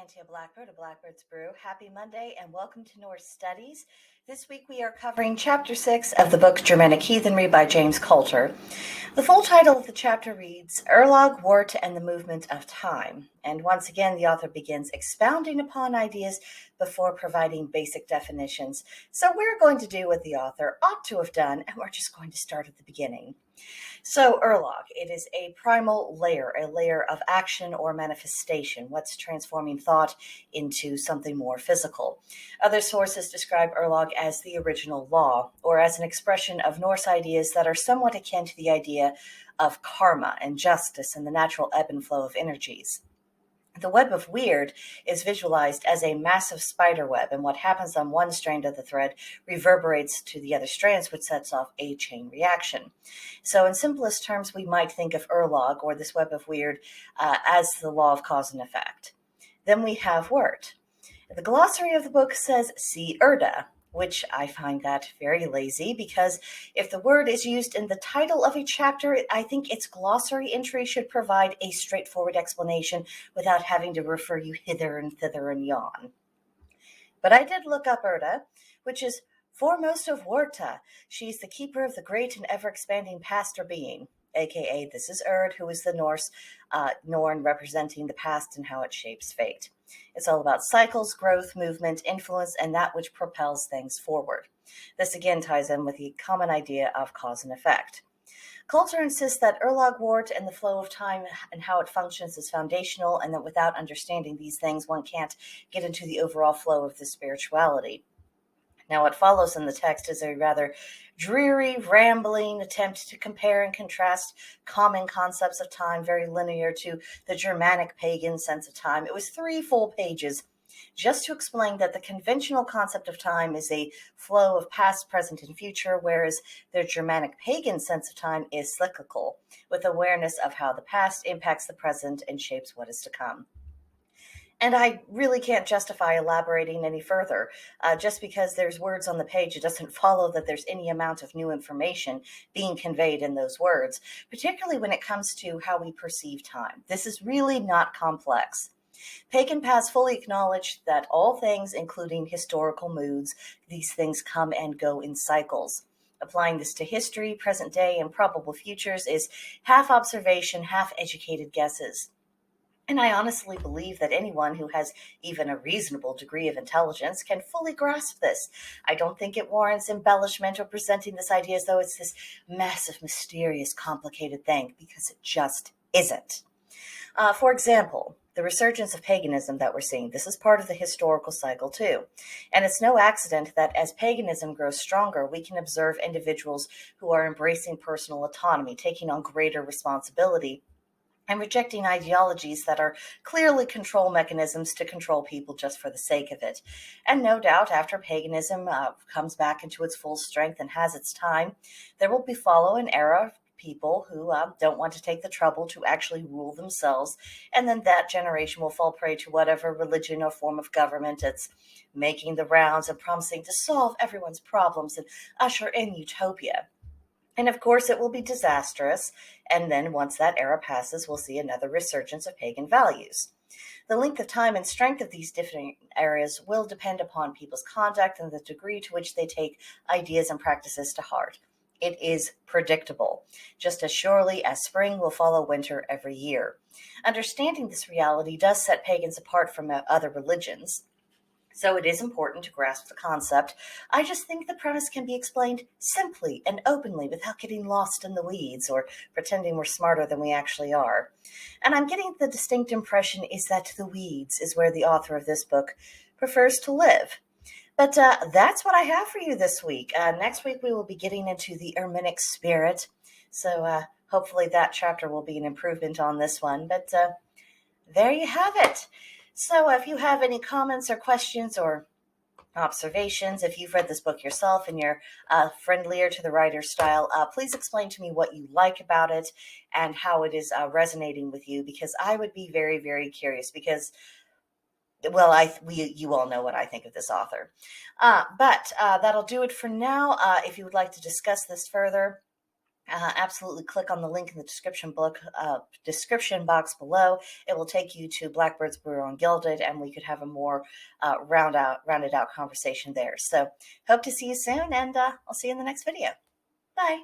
Brigantia Blackbird, a Blackbird's Brew. Happy Monday and welcome to Norse Studies. This week we are covering Chapter 6 of the book Germanic Heathenry by James Coulter. The full title of the chapter reads, Erlog, Wort, and the Movement of Time. And once again, the author begins expounding upon ideas before providing basic definitions. So we're going to do what the author ought to have done, and we're just going to start at the beginning. So Erlog, it is a primal layer, a layer of action or manifestation, what's transforming thought into something more physical. Other sources describe Erlog as the original law, or as an expression of Norse ideas that are somewhat akin to the idea of karma and justice and the natural ebb and flow of energies. The web of weird is visualized as a massive spider web, and what happens on one strand of the thread reverberates to the other strands, which sets off a chain reaction. So in simplest terms, we might think of Erlog, or this web of weird, as the law of cause and effect. Then we have Wort. The glossary of the book says, see Erda, which I find that very lazy, because if the word is used in the title of a chapter, I think its glossary entry should provide a straightforward explanation without having to refer you hither and thither and yon. But I did look up Erda, which is foremost of Warta. She's the keeper of the great and ever-expanding past or being, aka this is Erd, who is the Norse Norn representing the past and how it shapes fate. It's all about cycles, growth, movement, influence, and that which propels things forward. This again ties in with the common idea of cause and effect. Coulter insists that Erlog, Wort, and the flow of time and how it functions is foundational, and that without understanding these things, one can't get into the overall flow of the spirituality. Now, what follows in the text is a rather dreary, rambling attempt to compare and contrast common concepts of time, very linear to the Germanic pagan sense of time. It was 3 full pages just to explain that the conventional concept of time is a flow of past, present, and future, whereas the Germanic pagan sense of time is cyclical, with awareness of how the past impacts the present and shapes what is to come. And I really can't justify elaborating any further. Just because there's words on the page, it doesn't follow that there's any amount of new information being conveyed in those words, particularly when it comes to how we perceive time. This is really not complex. Pagan paths fully acknowledge that all things, including historical moods, these things come and go in cycles. Applying this to history, present day, and probable futures is half observation, half educated guesses. And I honestly believe that anyone who has even a reasonable degree of intelligence can fully grasp this. I don't think it warrants embellishment or presenting this idea as though it's this massive, mysterious, complicated thing, because it just isn't. For example, the resurgence of paganism that we're seeing, this is part of the historical cycle too. And it's no accident that as paganism grows stronger, we can observe individuals who are embracing personal autonomy, taking on greater responsibility, and rejecting ideologies that are clearly control mechanisms to control people just for the sake of it. And no doubt, after paganism comes back into its full strength and has its time, there will follow an era of people who don't want to take the trouble to actually rule themselves, and then that generation will fall prey to whatever religion or form of government that's making the rounds and promising to solve everyone's problems and usher in utopia. And of course, it will be disastrous, and then once that era passes, we'll see another resurgence of pagan values. The length of time and strength of these different areas will depend upon people's conduct and the degree to which they take ideas and practices to heart. It is predictable, just as surely as spring will follow winter every year. Understanding this reality does set pagans apart from other religions, so it is important to grasp the concept. I just think the premise can be explained simply and openly without getting lost in the weeds or pretending we're smarter than we actually are. And I'm getting the distinct impression is that the weeds is where the author of this book prefers to live. But that's what I have for you this week. Next week we will be getting into the Erminic spirit, so hopefully that chapter will be an improvement on this one. But there you have it. So if you have any comments or questions or observations, if you've read this book yourself and you're friendlier to the writer's style, please explain to me what you like about it and how it is resonating with you, because I would be very, very curious, because, well, you all know what I think of this author. But that'll do it for now. If you would like to discuss this further, absolutely click on the link in the description box below. It will take you to Blackbird's Brew on Gilded, and we could have a more rounded out conversation there. So hope to see you soon, and I'll see you in the next video. Bye.